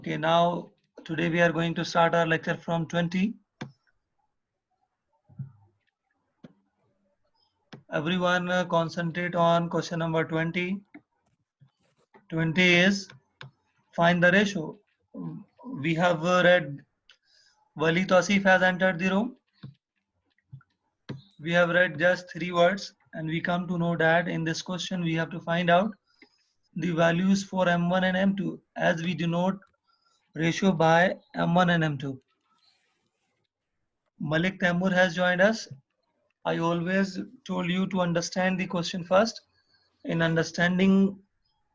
Okay, now today we are going to start our lecture from 20. Everyone concentrate on question number 20. 20 is find the ratio. We have read Wali Tosif has entered the room. We have read just 3 words and we come to know that in this question we have to find out the values for M1 and M2 as we denote ratio by M1 and M2. Malik Taimur has joined us. I always told you to understand the question first. In understanding,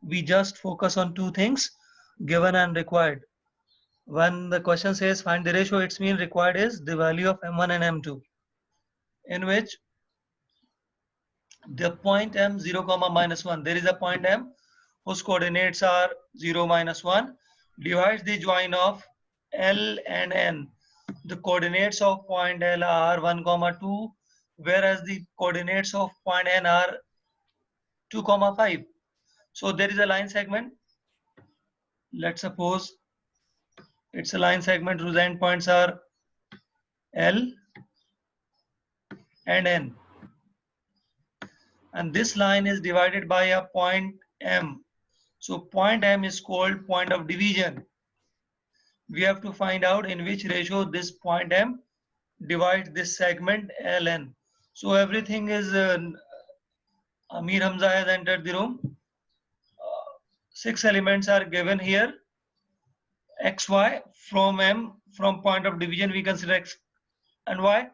we just focus on 2 things, given and required. When the question says find the ratio, its mean required is the value of M1 and M2, in which the point M 0, minus 1, there is a point M whose coordinates are 0, minus 1, divides the join of L and N. The coordinates of point L are 1, 2, whereas the coordinates of point N are 2, 5. So there is a line segment. Let's suppose it's a line segment whose endpoints are L and N. And this line is divided by a point M. So point M is called point of division. We have to find out in which ratio this point M divides this segment Ln. So everything is Amir Hamza has entered the room. 6 elements are given here. X, Y from M, from point of division we consider X and Y.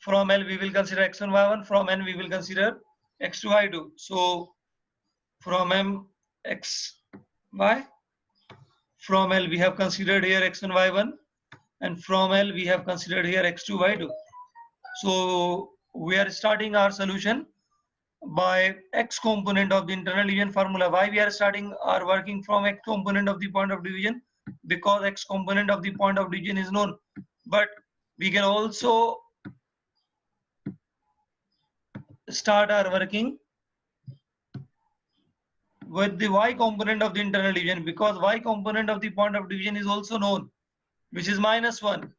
From L we will consider X1, Y1. From N we will consider X2, Y2. So from M, X, Y. From L we have considered here X1, Y1. And from L we have considered here X2, Y2. So we are starting our solution by X component of the internal division formula. Why we are starting our working from X component of the point of division? Because X component of the point of division is known. But we can also start our working with the Y component of the internal division, because Y component of the point of division is also known, which is -1.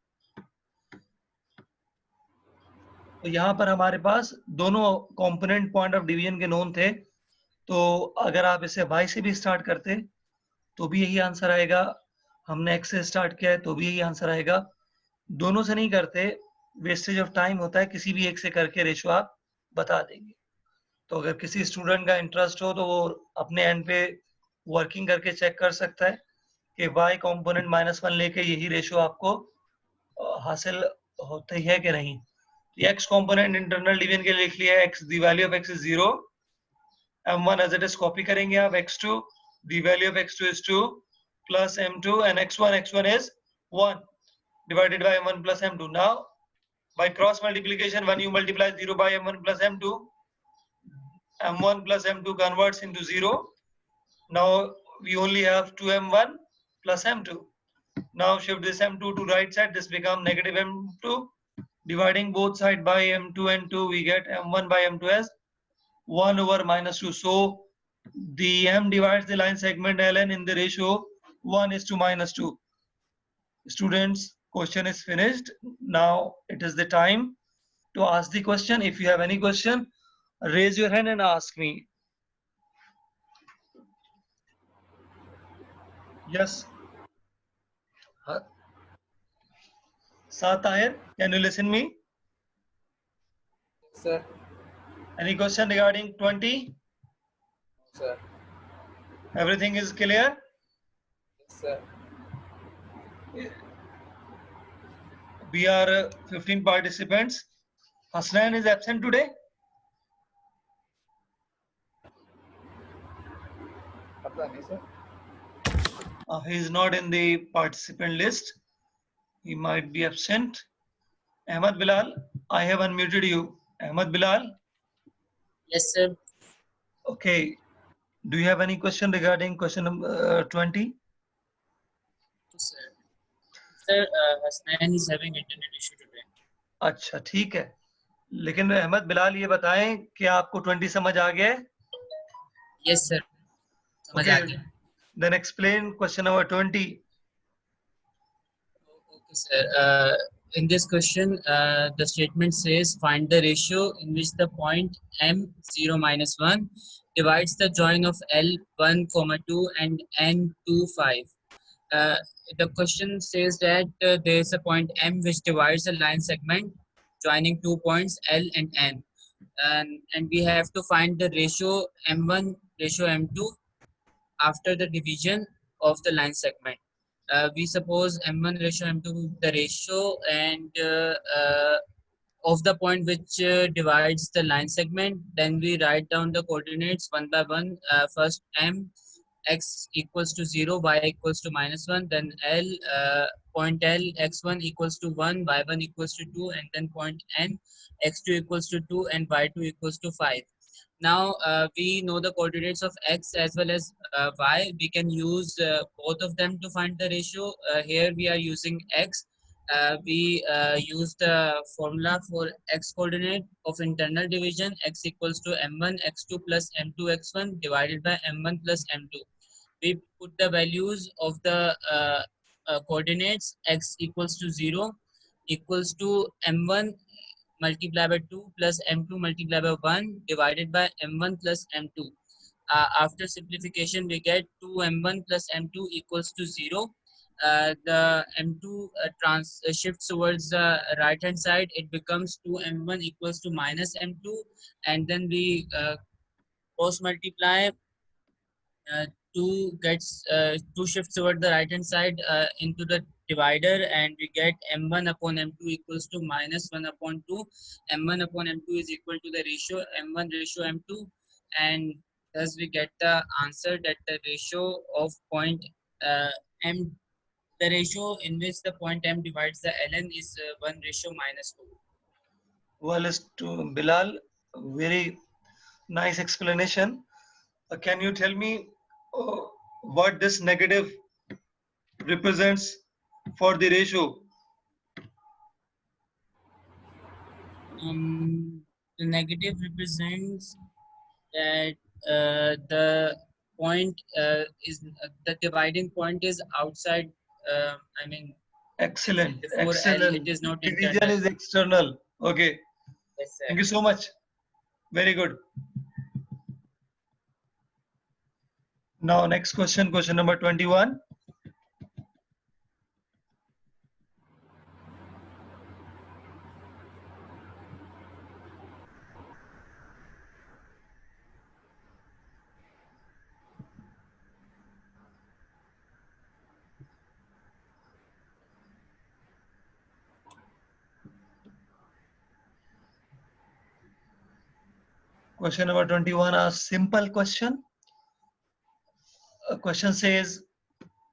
तो यहाँ पर हमारे पास दोनों component point of division के known थे, तो अगर आप इसे y से भी स्टार्ट करते तो भी यही आंसर आएगा, हमने x से स्टार्ट किया है तो भी यही आंसर आएगा। दोनों से नहीं करते, वेस्टेज ऑफ टाइम होता है, किसी भी एक से करके रेशियो आप बता देंगे। तो अगर किसी स्टूडेंट का इंटरेस्ट हो तो वो अपने एंड पे वर्किंग करके चेक कर सकता है कि y कंपोनेंट -1 लेके यही रेशियो आपको हासिल होती है कि नहीं। x कंपोनेंट इंटरनल डिवीजन के लिए लिख लिया है, x the value of x is 0, m1 as it is copy करेंगे आप, x2 the value of x2 is 2 plus m2 and x1 is 1 divided by m1 plus m2. Now by cross multiplication, when you multiply 0 by m1 plus m2, m1 plus m2 converts into 0. Now we only have 2m1 plus m2. Now shift this m2 to right side, this becomes negative m2. Dividing both sides by m2 and 2, we get m1 by m2 as 1 over -2. So the m divides the line segment ln in the ratio 1:-2. Students, question is finished. Now it is the time to ask the question. If you have any question, raise your hand and ask me. Yes. Satahir, can you listen me? Sir. Any question regarding 20? Sir. Everything is clear? Yes, sir. We are 15 participants. Hasnan is absent today? Sir. He is not in the participant list. He might be absent. Ahmad Bilal, I have unmuted you. Ahmad Bilal? Yes, sir. Okay. Do you have any question regarding question number 20? Yes, sir. Sir, Hasnan is having internet issue today. अच्छा ठीक है, लेकिन अहमद बिलाल ये बताएं कि आपको 20 समझ आ गया? Yes, sir. समझ आ गया. Then explain question number 20. Sir, in this question, the statement says find the ratio in which the point m0 minus 1 divides the join of L1, 2 and N2, 5. Uh, the question says that there is a point M which divides a line segment joining 2 points L and N. And we have to find the ratio M1 ratio M2 after the division of the line segment. We suppose M1 ratio M2 the ratio and of the point which divides the line segment. Then we write down the coordinates one by one. First M x equals to 0, y equals to minus 1, then L, point L, x1 equals to 1, y1 equals to 2, and then point N, x2 equals to 2, and y2 equals to 5. Now we know the coordinates of x as well as y. We can use both of them to find the ratio. Here we are using x. We use the formula for x coordinate of internal division. X equals to m1 x2 plus m2 x1 divided by m1 plus m2. We put the values of the coordinates. X equals to 0 equals to m1 multiplied by 2 plus m2 multiplied by 1 divided by m1 plus m2. After simplification, we get 2m1 plus m2 equals to 0. The m2 shifts towards the right hand side. It becomes 2m1 equals to minus m2, and then we cross multiply. 2 shifts toward the right hand side into the divider, and we get m1 upon m2 equals to minus 1 upon 2. M1 upon m2 is equal to the ratio m1 ratio m2, and thus we get the answer that the ratio of point m the ratio in which the point m divides the ln is 1 ratio minus 2. Well, to Bilal, very nice explanation. Can you tell me what this negative represents for the ratio? The negative represents that the point is the dividing point is outside. I mean, Excellent, before L, it excellent. is not Division internal. is external. Okay. Yes, sir. Thank you so much. Very good. Now, next question, question number 21. Question number 21, a simple question. A question says,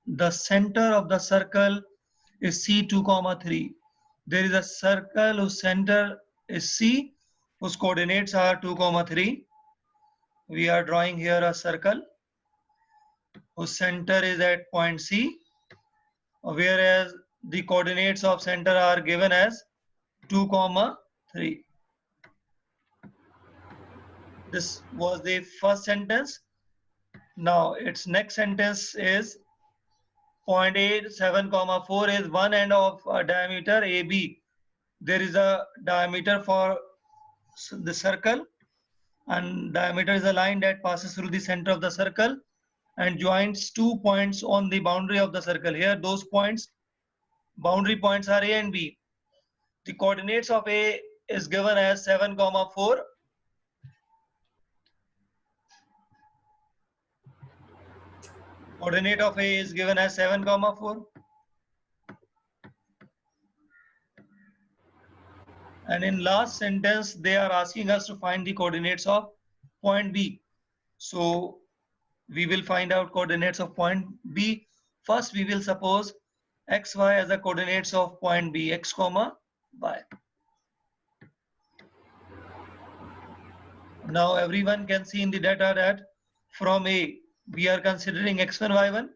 the center of the circle is C2, 3. There is a circle whose center is C, whose coordinates are 2, 3. We are drawing here a circle whose center is at point C, whereas the coordinates of center are given as 2, 3. This was the first sentence. Now its next sentence is point A, 7, 4 is one end of a diameter AB. There is a diameter for the circle, and diameter is a line that passes through the center of the circle and joins 2 points on the boundary of the circle. Here those points, boundary points are A and B. The coordinates of A is given as 7, 4. Coordinate of A is given as 7, 4. And in last sentence, they are asking us to find the coordinates of point B. So we will find out coordinates of point B. First, we will suppose x, y as the coordinates of point B, x, y. Now everyone can see in the data that from A, we are considering x1, y1.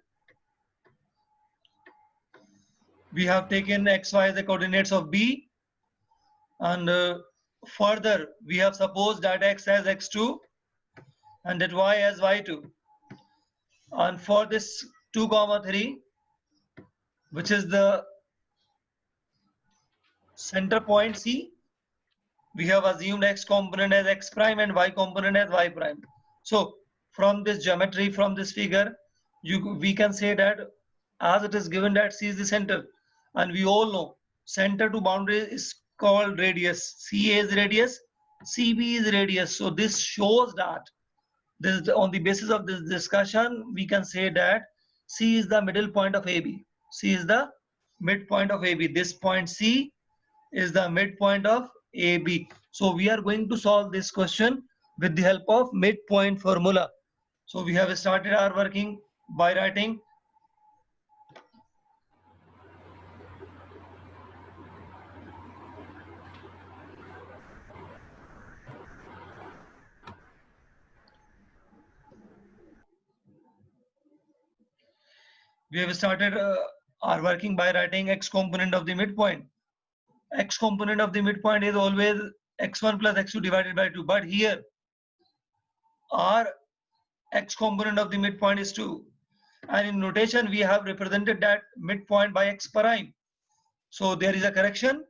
We have taken x, y as the coordinates of B. And further, we have supposed that x as x2 and that y as y2. And for this 2, 3, which is the center point C, we have assumed x component as x prime and y component as y prime. So from this geometry, from this figure, we can say that as it is given that C is the center, and we all know center to boundary is called radius. CA is radius, CB is radius. So this shows that this, on the basis of this discussion, we can say that C is the middle point of AB. C is the midpoint of AB. This point C is the midpoint of AB. So we are going to solve this question with the help of midpoint formula. So we have started our working by writing our working by writing x component of the midpoint. X component of the midpoint is always x1 plus x2 divided by 2. But here, our x component of the midpoint is 2. And in notation, we have represented that midpoint by x prime. So there is a correction.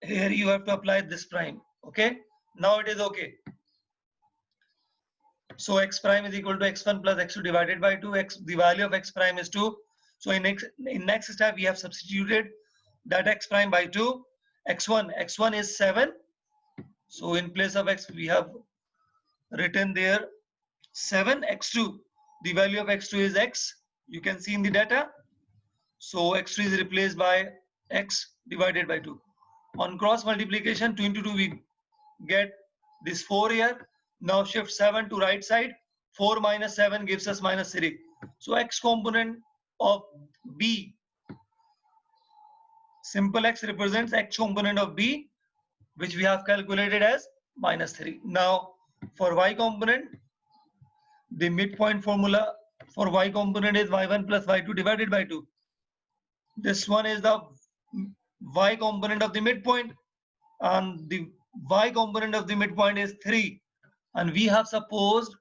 Here you have to apply this prime. Okay. Now it is okay. So x prime is equal to x1 plus x2 divided by 2. The value of x prime is 2. So in next step, we have substituted that x prime by 2. X1 is 7. So in place of x, we have written there 7. X2, the value of x2 is x. You can see in the data. So x2 is replaced by x divided by 2. On cross multiplication, 2 into 2, we get this 4 here. Now shift 7 to right side. 4 minus 7 gives us minus 3. So x component of B, simple x represents x component of B, which we have calculated as minus 3. Now for y component, the midpoint formula for y component is y1 plus y2 divided by 2. This one is the y component of the midpoint, and the y component of the midpoint is 3. And we have supposed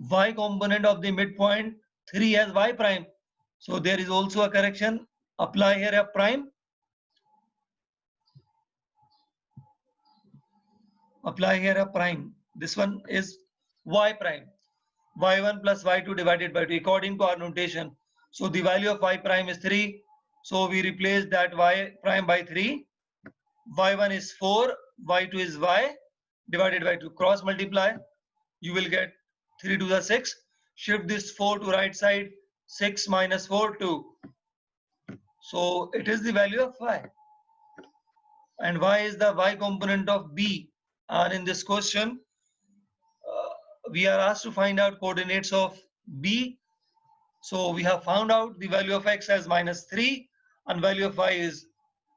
y component of the midpoint 3 as y prime. So there is also a correction. Apply here a prime. Apply here a prime. This one is y prime. y1 plus y2 divided by 2 according to our notation. So the value of y prime is 3. So we replace that y prime by 3. y1 is 4. y2 is y divided by 2. Cross multiply. You will get 3 to the 6. Shift this 4 to right side. 6 minus 4, 2. So it is the value of y. And y is the y component of B. And in this question, we are asked to find out coordinates of B. So we have found out the value of x as minus 3 and value of y is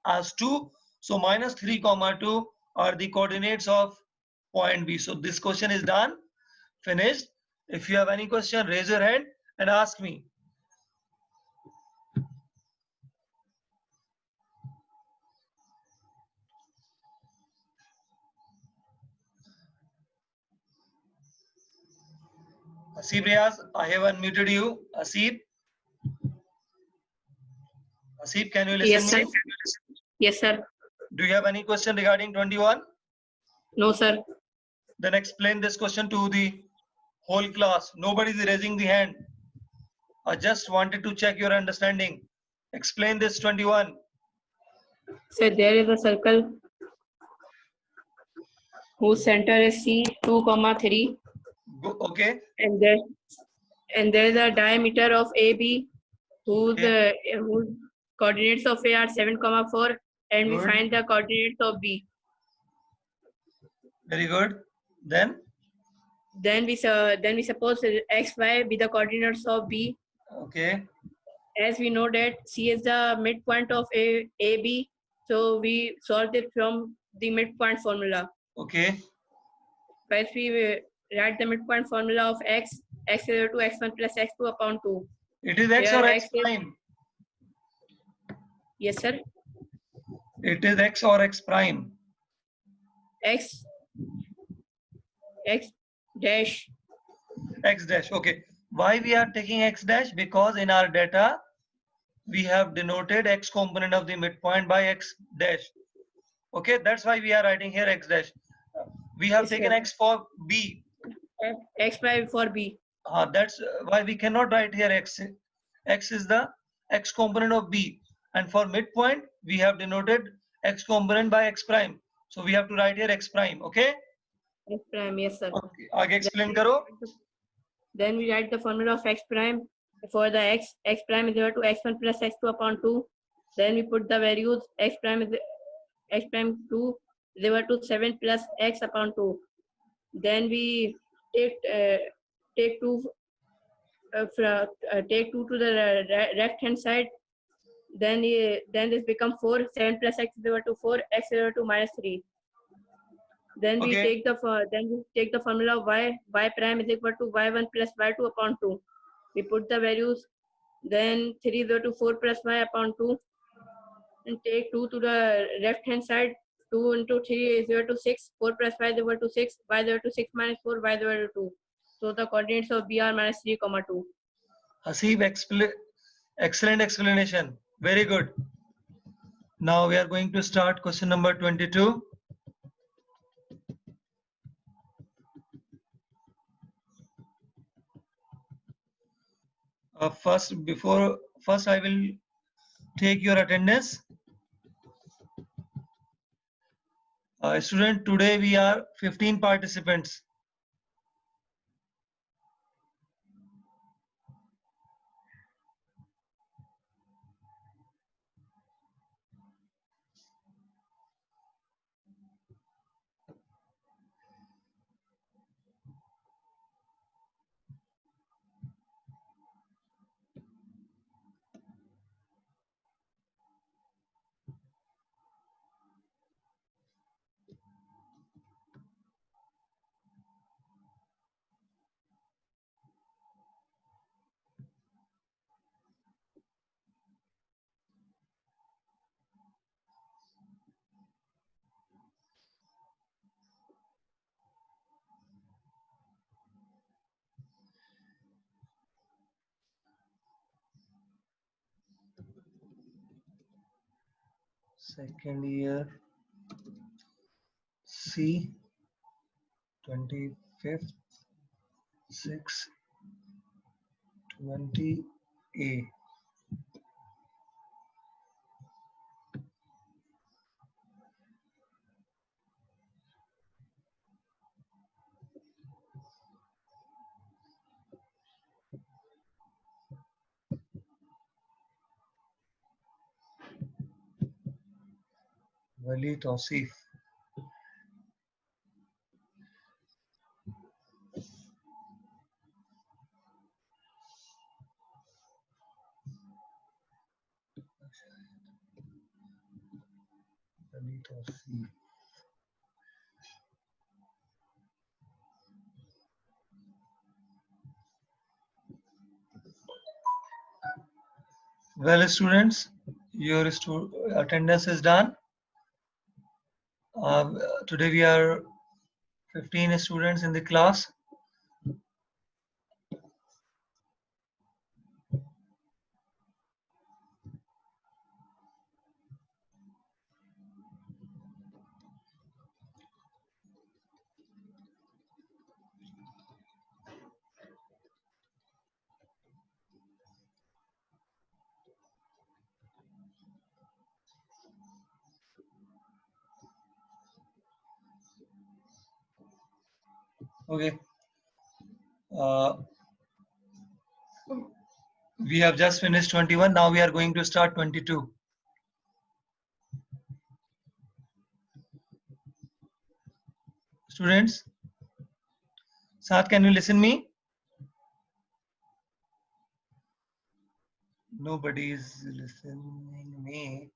as 2. So minus 3 comma 2 are the coordinates of point B. So this question is done, finished. If you have any question, raise your hand and ask me. Asif Riaz, I have unmuted you. Asif, can you listen Yes, sir. me? Yes, sir. Do you have any question regarding 21? No, sir. Then explain this question to the whole class. Nobody is raising the hand. I just wanted to check your understanding. Explain this 21. So there is a circle whose center is C 2, 3, Okay. and there is a diameter of AB whose coordinates of A are 7, 4, and we Good. find the coordinates of B. Very good. Then we suppose X, Y be the coordinates of B. okay. As we know that C is the midpoint of AB, so we solved it from the midpoint formula. Okay. First, we write the midpoint formula of x is equal to x1 plus x2 upon 2. It is x Here or x x is- prime. Yes, sir. It is x or x prime. X dash. X dash. Okay. Why we are taking x dash? Because in our data, we have denoted x component of the midpoint by x dash. Okay, that's why we are writing here x dash. We have Yes, taken sir. x for b. X prime for B. That's why we cannot write here x. X is the x component of b, and for midpoint we have denoted x component by x prime. So we have to write here x prime. Okay. X prime, yes, sir. Okay. आगे explain करो. Then we write the formula of x prime for the x prime is equal to x1 plus x2 upon 2. Then we put the values x prime 2 is equal to 7 plus x upon 2. Then we take 2 take 2 to the left hand side. Then this become 4. 7 plus x is equal to 4. X is equal to minus 3. Then we Okay. take the formula of y prime is equal to y1 plus y2 upon 2. We put the values. Then 3 is equal to 4 plus y upon 2. And take 2 to the left hand side. 2 into 3 is equal to 6. 4 plus y is equal to 6. Y is equal to 6 minus 4. Y is equal to 2. So the coordinates of B are minus 3, 2. Hasib, excellent explanation. Very good. Now we are going to start question number 22. First I will take your attendance. Student, today we are 15 participants. Second year C, 25th 6/20A. Wali Tausif. Wali Tausif. Well, students, your attendance is done. Today we are 15 students in the class. Okay. We have just finished 21. Now we are going to start 22. Students, Saad, can you listen me? Nobody is listening me.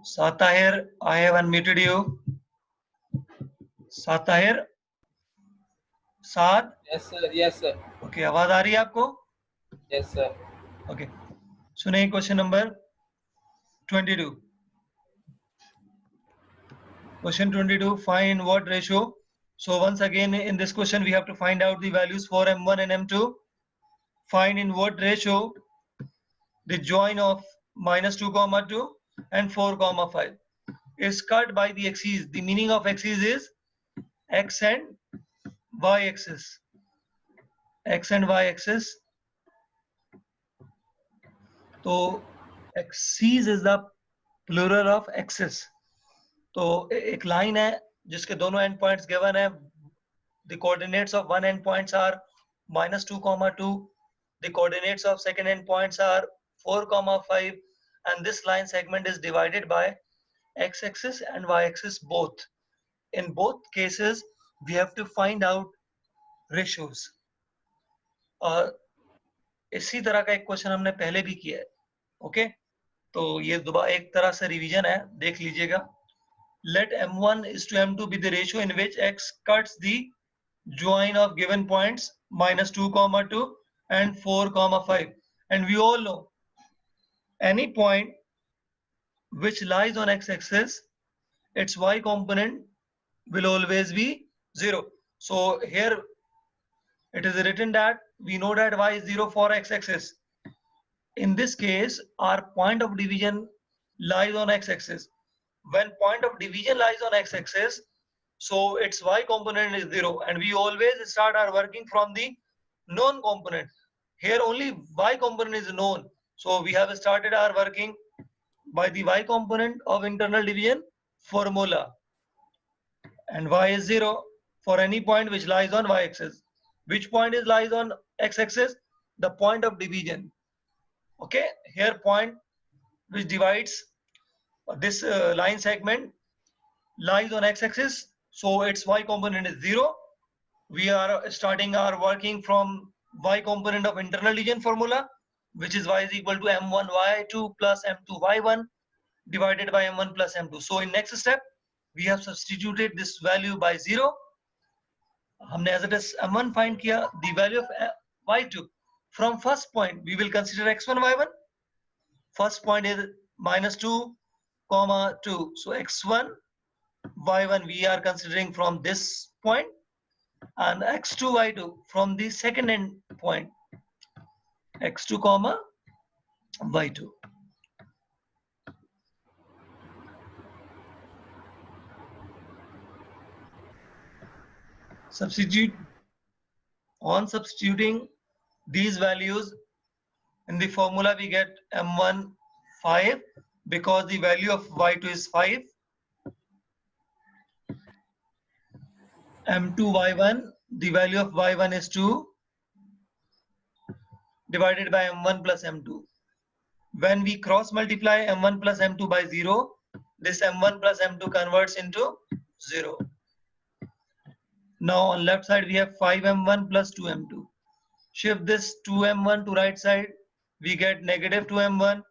Saad Tahir, I have unmuted you. Saad Tahir? Saad? Yes, sir. Yes, sir. Okay, आवाज आ रही है आपको? Yes, sir. Okay. सुनिए question number 22. Question 22, find in what ratio. So once again in this question we have to find out the values for M1 and M2. Find in what ratio the join of -2, 2 and 4, 5 is cut by the axes. The meaning of axes is x and y axis. X and y axis. So axes is the plural of axis. तो एक line है जिसके दोनों and points given है. The coordinates of one end points are -2, 2. The coordinates of second end points are 4, 5. And this line segment is divided by x-axis and y-axis both. In both cases, we have to find out ratios. और इसी तरह का एक question हमने पहले भी किया है. ओके, तो ये दोबारा एक तरह से रिवीजन है, देख लीजिएगा. Let m1 is to m2 be the ratio in which x cuts the join of given points -2, 2 and 4, 5. And we all know any point which lies on x-axis, its y component will always be 0. So here it is written that we know that y is 0 for x-axis. In this case, our point of division lies on x-axis. When point of division lies on x-axis, so its y component is 0, and we always start our working from the known component. Here only y component is known, so we have started our working by the y component of internal division formula, and y is 0 for any point which lies on y-axis. Which point is lies on x-axis? The point of division. Okay, here point which divides this line segment lies on x-axis, so its y component is 0. We are starting our working from y component of internal division formula, which is y is equal to m1 y2 plus m2 y1 divided by m1 plus m2. So in next step, we have substituted this value by 0. हमने as it is m1 find किया, the value of y2. From first point, we will consider x1, y1. First point is -2, 2. So x1, y1 we are considering from this point, and x2, y2 from the second end point, x2, y2. On substituting these values in the formula, we get m1 5 because the value of y2 is 5. m2 y1, the value of y1 is 2 divided by m1 plus m2. When we cross multiply m1 plus m2 by 0, this m1 plus m2 converts into 0. Now on left side we have 5m1 plus 2m2. Shift this 2m1 to right side, we get negative 2m1.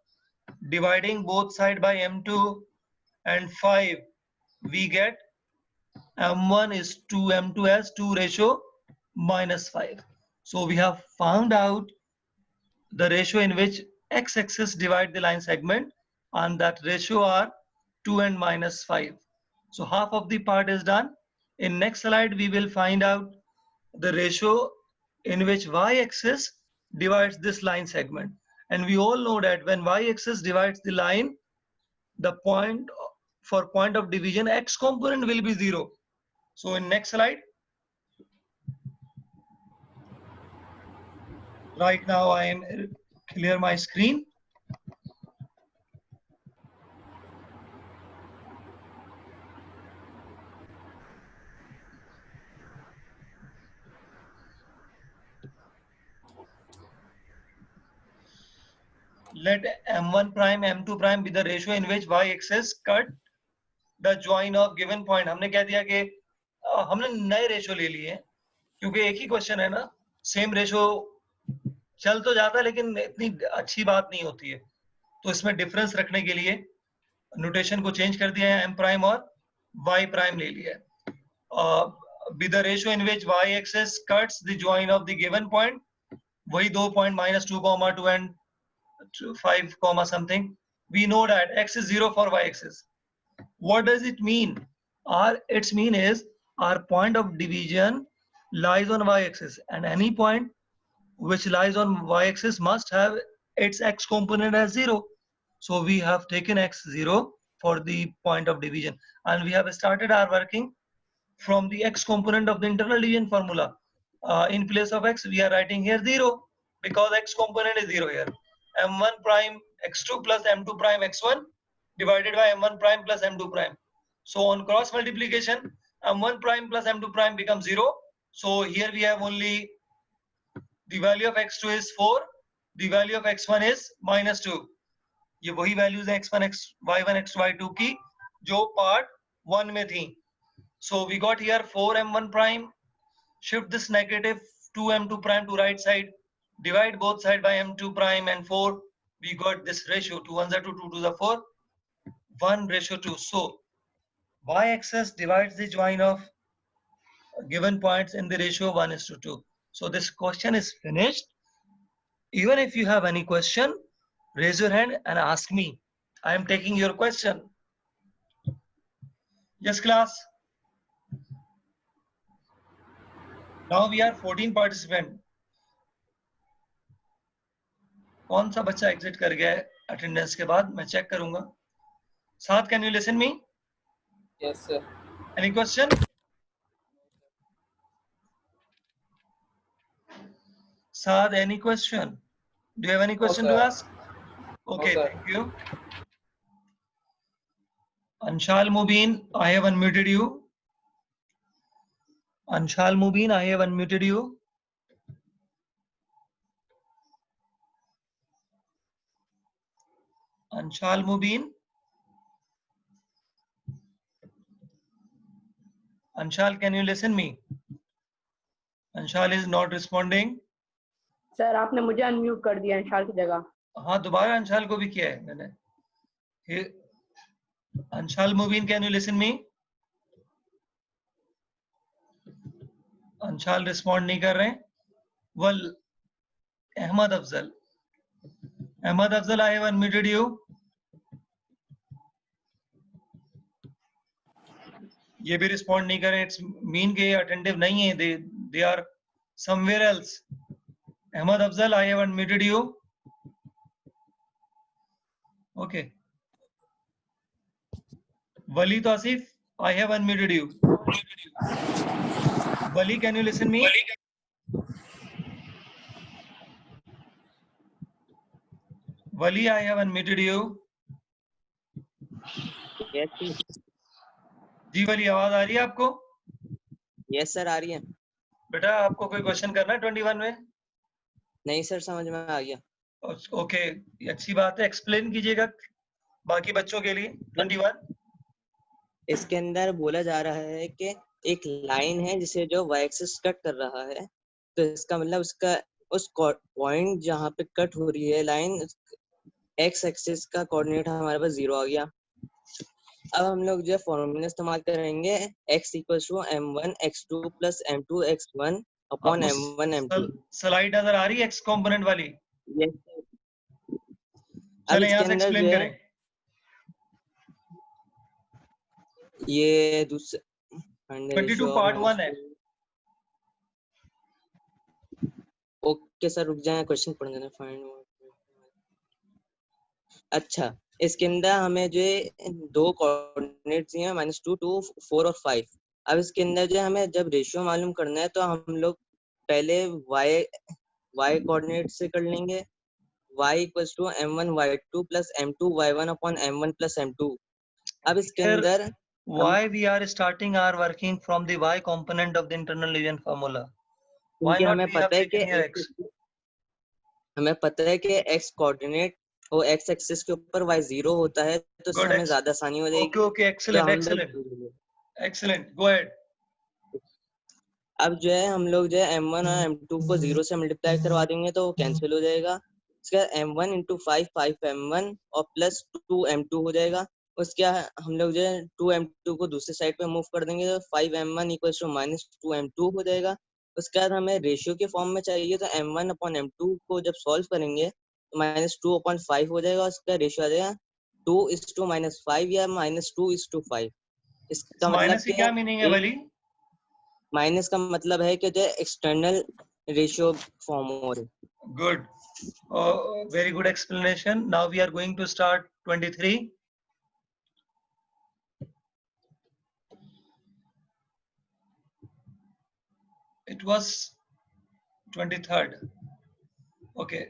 Dividing both side by m2 and 5, we get m1 is 2, m2 as 2 ratio -5. So we have found out the ratio in which x-axis divide the line segment, and that ratio are 2 and -5. So half of the part is done. In next slide, we will find out the ratio in which y-axis divides this line segment. And we all know that when y-axis divides the line, the point for point of division x component will be 0. So in next slide, right now I am clear my screen. Let m1 prime m2 prime be the ratio in which y-axis cut the join of given point. हमने कह दिया कि हमने नए ratio ले लिए क्योंकि एक ही क्वेश्चन है ना, सेम रेशो चल तो जाता है लेकिन इतनी अच्छी बात नहीं होती है, तो इसमें डिफरेंस रखने के लिए नोटेशन को चेंज कर दिया है, m प्राइम और y प्राइम ले लिया है. Be the ratio in which y-axis cuts the join of the given point, वही दो point -2, 2 and 5, something. We know that x is 0 for y-axis. What does it mean? Its mean is our point of division lies on y-axis, and any point which lies on y-axis must have its x component as 0. So we have taken x 0 for the point of division, and we have started our working from the x component of the internal division formula. In place of x, we are writing here 0 because x component is 0 here. m1 prime x2 plus m2 prime x1 divided by m1 prime plus m2 prime. So on cross multiplication, m1 prime plus m2 prime becomes 0. So here we have only the value of x2 is 4, the value of x1 is minus 2. ये वही values है x1 y1 x2 y2 की जो part 1 में थी. So we got here 4m1 prime, shift this negative 2m2 prime to right side, divide both side by m2 prime and 4. We got this ratio, 2 1s are 2, 2 2s are 4, 1:2. So y-axis divides the join of given points in the ratio 1:2. So this question is finished. Even if you have any question, raise your hand and ask me. I am taking your question. Yes, class. Now we are 14 participants. कौन सा बच्चा exit कर गया है attendance के बाद? मैं check करूंगा. साथ, can you listen me? Yes, sir. Any question? Saad, any question? Do you have any question to sir. ask? Okay, sir. thank you. Anshal Mubin, I have unmuted you. Anshal Mubin, I have unmuted you. Anshal Mubin. Anshal, can you listen me? Anshal is not responding. Sir आपने मुझे unmute कर दिया अंशाल की जगह. हाँ, दोबारा अंशाल को भी किया है मैंने. Anshal Mubin, can you listen me? Anshal respond नहीं कर रहे हैं. Well, Ahmad Afzal. Ahmad Afzal, I have unmuted you. ये भी रिस्पॉन्ड नहीं करें. इट्स मीन के अटेंटिव नहीं है. They are somewhere else. Ahmad Afzal, I have unmuted you. Okay. Wali Tasif, I have unmuted you. Wali, can you listen me? Wali, I have unmuted you. Yes, sir. जी वली, आवाज आ रही है आपको? Yes, sir, आ रही है. बेटा, आपको कोई question करना है 21 में? नहीं सर, समझ में आ गया. ओके, अच्छी बात है. एक्सप्लेन कीजिएगा बाकी बच्चों के लिए 21. इसके अंदर बोला जा रहा है कि एक लाइन है जिसे जो y एक्सिस कट कर रहा है, तो इसका मतलब उसका उस पॉइंट जहाँ पे कट हो रही है लाइन, x एक्सिस का कोऑर्डिनेट हमारे पास 0 आ गया. अब हम लोग जो फॉर्मूला इस्तेमाल करेंगे x equals to m1 x2 plus m2 x1 upon m1 m2. Slide नजर आ रही है एक्स कंपोनेंट वाली? Yes, चले यहाँ से एक्सप्लेन करें. ये दूसरा 22 पार्ट 1 है. ओके सर, रुक जाए, क्वेश्चन पढ़ लेना. फाइंड. अच्छा, इसके अंदर हमें जो दो कोऑर्डिनेट्स हैं -2, 2, 4 और 5. अब इसके अंदर जो हमें जब रेशियो मालूम करना है तो हम लोग पहले y कोऑर्डिनेट से कर लेंगे. y equals to m1 y2 plus m2 y1 upon m1 plus m2. अब इसके अंदर why we are starting our working from the y component of the internal division formula? Why not हमें we have पता है taken here x? हमें पता है कि x कोऑर्डिनेट वो x एक्सिस के ऊपर y 0 होता है, तो इससे हमें ज्यादा आसानी हो जाएगी. Okay, excellent, excellent. Go ahead. अब जो है हम लोग जो है m1 और m2 को 0 से मल्टीप्लाई करवा देंगे तो वो कैंसिल हो जाएगा. उसके बाद m1 इंटू 5 m1 और प्लस 2 m2 हो जाएगा. उसके हम लोग जो है 2 m2 को दूसरी साइड पे मूव कर देंगे तो 5 m1 इक्वल्स टू -2 m2 हो जाएगा. उसके बाद हमें रेशियो के फॉर्म में चाहिए तो m1 अपॉन m2 को जब सॉल्व करेंगे तो -2/5 हो जाएगा. उसका रेशियो आ जाएगा 2:-5 या -2:5. इसका मतलब क्या मीनिंग है वाली? माइनस का मतलब है कि जो एक्सटर्नल रेशियो फॉर्म हो रही. Good. Very good explanation. Now we are going to start 23. It was 23rd. Okay.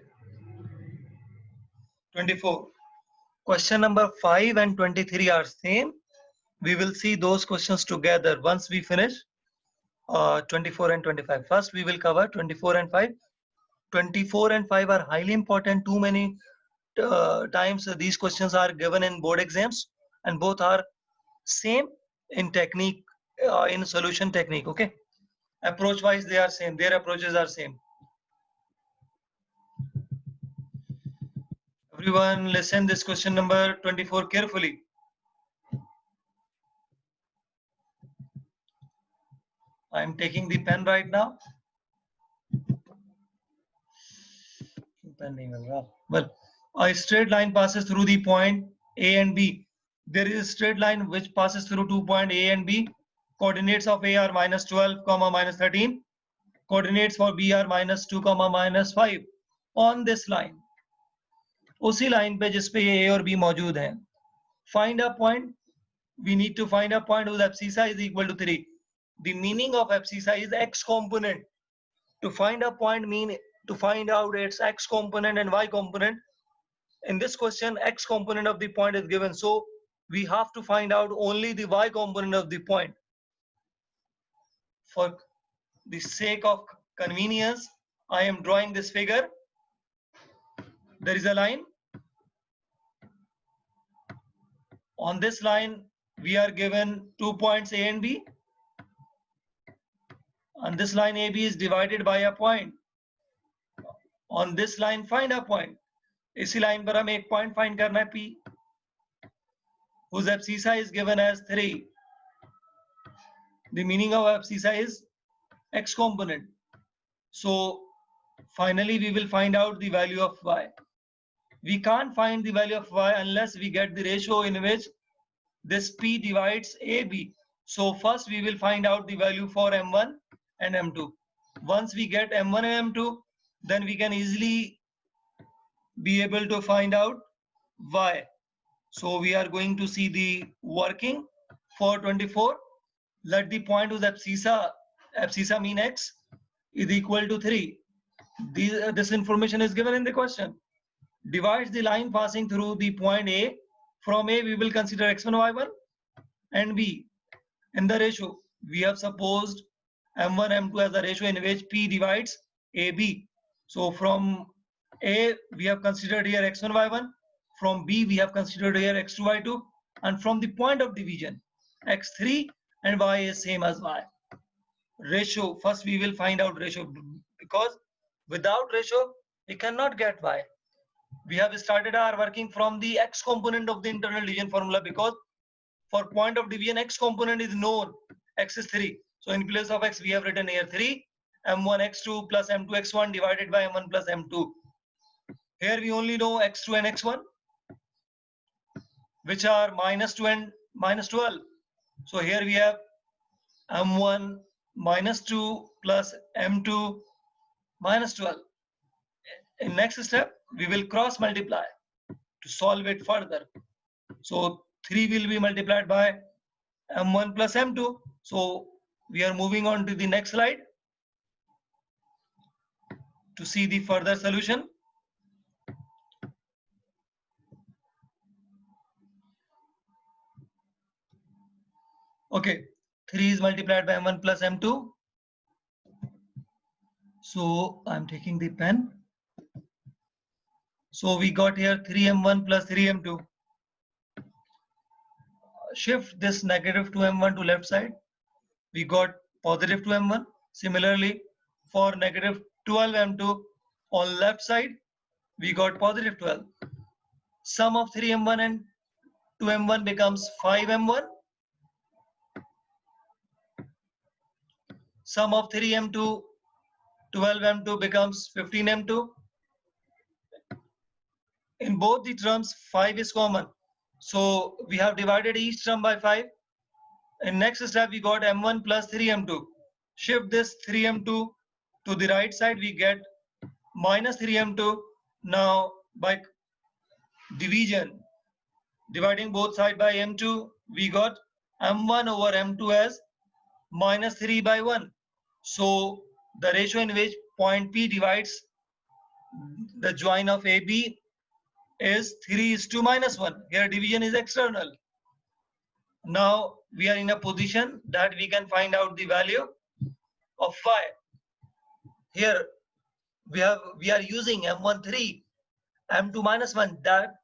24. Question number 5 and 23 are same. We will see those questions together once we finish 24 and 25. First, we will cover 24 and 5. 24 and 5 are highly important. Too many times these questions are given in board exams, and both are same in technique, in solution technique. Okay, approach wise they are same. Their approaches are same. Everyone listen this question number 24 carefully. I am taking the pen right now. Well, a straight line passes through the point A and B. There is a straight line which passes through 2 points A and B. Coordinates of A are minus 12, minus 13. Coordinates for B are minus 2, minus 5. On this line, उसी line पे जिस पे A और B मौजूद हैं. Find a point. We need to find a point whose abscissa is equal to 3. The meaning of abscissa is x component. To find a point mean to find out its x component and y component. In this question, x component of the point is given, so we have to find out only the y component of the point. For the sake of convenience, I am drawing this figure. There is a line. On this line, we are given 2 points A and B. On this line, AB is divided by a point. On this line, find a point. इसी line पर हम एक point find करना है P, whose abscissa is given as 3. The meaning of abscissa is x component. So finally, we will find out the value of y. We can't find the value of y unless we get the ratio in which this P divides AB. So first we will find out the value for M1 and M2. Once we get M1 and M2, then we can easily be able to find out y. So we are going to see the working for 24. Let the point whose abscissa mean x is equal to 3. This information is given in the question. Divides the line passing through the point A. From A we will consider x1, y1 and B. In the ratio, we have supposed M1, M2 as a ratio in which P divides AB. So from A we have considered here x1, y1. From B we have considered here x2, y2. And from the point of division, x3 and y is same as y. Ratio, first we will find out ratio, because without ratio we cannot get y. We have started our working from the x component of the internal division formula, because for point of division x component is known, x is 3. So in place of x we have written here 3, m1 x2 plus m2 x1 divided by m1 plus m2. Here we only know x2 and x1, which are minus 2 and minus 12. So here we have m1 minus 2 plus m2 minus 12. In next step, we will cross multiply to solve it further. So 3 will be multiplied by m1 plus m2. So we are moving on to the next slide to see the further solution. Okay, 3 is multiplied by m1 plus m2. So I'm taking the pen. So we got here 3m1 plus 3m2. Shift this negative 2m1 to left side. We got positive 2m1. Similarly, for negative 12m2 on left side, we got positive 12. Sum of 3m1 and 2m1 becomes 5m1. Sum of 3m2, 12m2 becomes 15m2. In both the terms, 5 is common. So we have divided each term by 5. In next step, we got m1 plus 3m2. Shift this 3m2 to the right side, we get minus 3m2. Now by division, dividing both sides by m2, we got m1 over m2 as minus 3 by 1. So the ratio in which point P divides the join of AB is 3:-1. Here division is external. Now we are in a position that we can find out the value of phi. Here we are using m13, m2 minus 1 that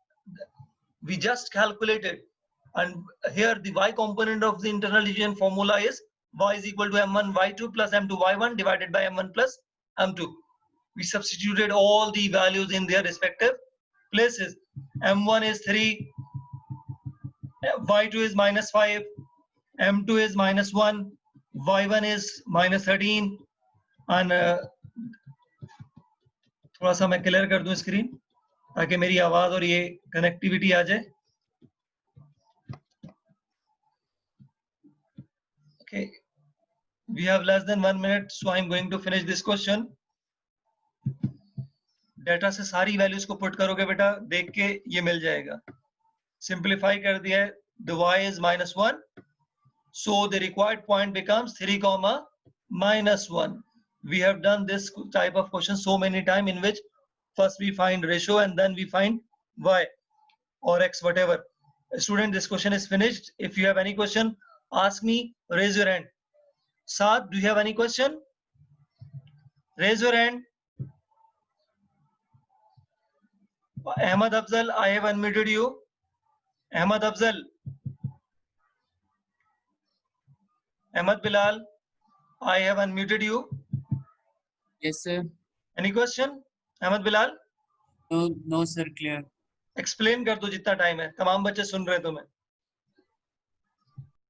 we just calculated, and here the y component of the internal division formula is y is equal to m1 y2 plus m2 y1 divided by m1 plus m2. We substituted all the values in their respective places. M1 is 3, y2 is minus 5, m2 is minus 1, y1 is minus 13, and थोड़ा सा मैं clear कर दूं screen ताकि मेरी आवाज और ये कनेक्टिविटी आ जाए. Okay, we have less than 1 minute, so I'm going to finish this question. Data से सारी वैल्यूज को पुट करोगे बेटा, देख के ये मिल जाएगा. सिंप्लीफाई कर दिया है. The y is minus 1, so the required point becomes 3, minus 1. We have done this type of question so many times, in which first we find ratio and then we find y or x, whatever. Student, this question is finished. If you have any question, ask me. Raise your hand. Saad, do you have any question? Raise your hand. Ahmad Afzal, I have unmuted you. Ahmad Afzal. Ahmad Bilal, I have unmuted you. Yes, sir. Any question? Ahmad Bilal? No, sir, clear. Explain कर दो जितना time है. तमाम बच्चे सुन रहे हैं तुम्हें.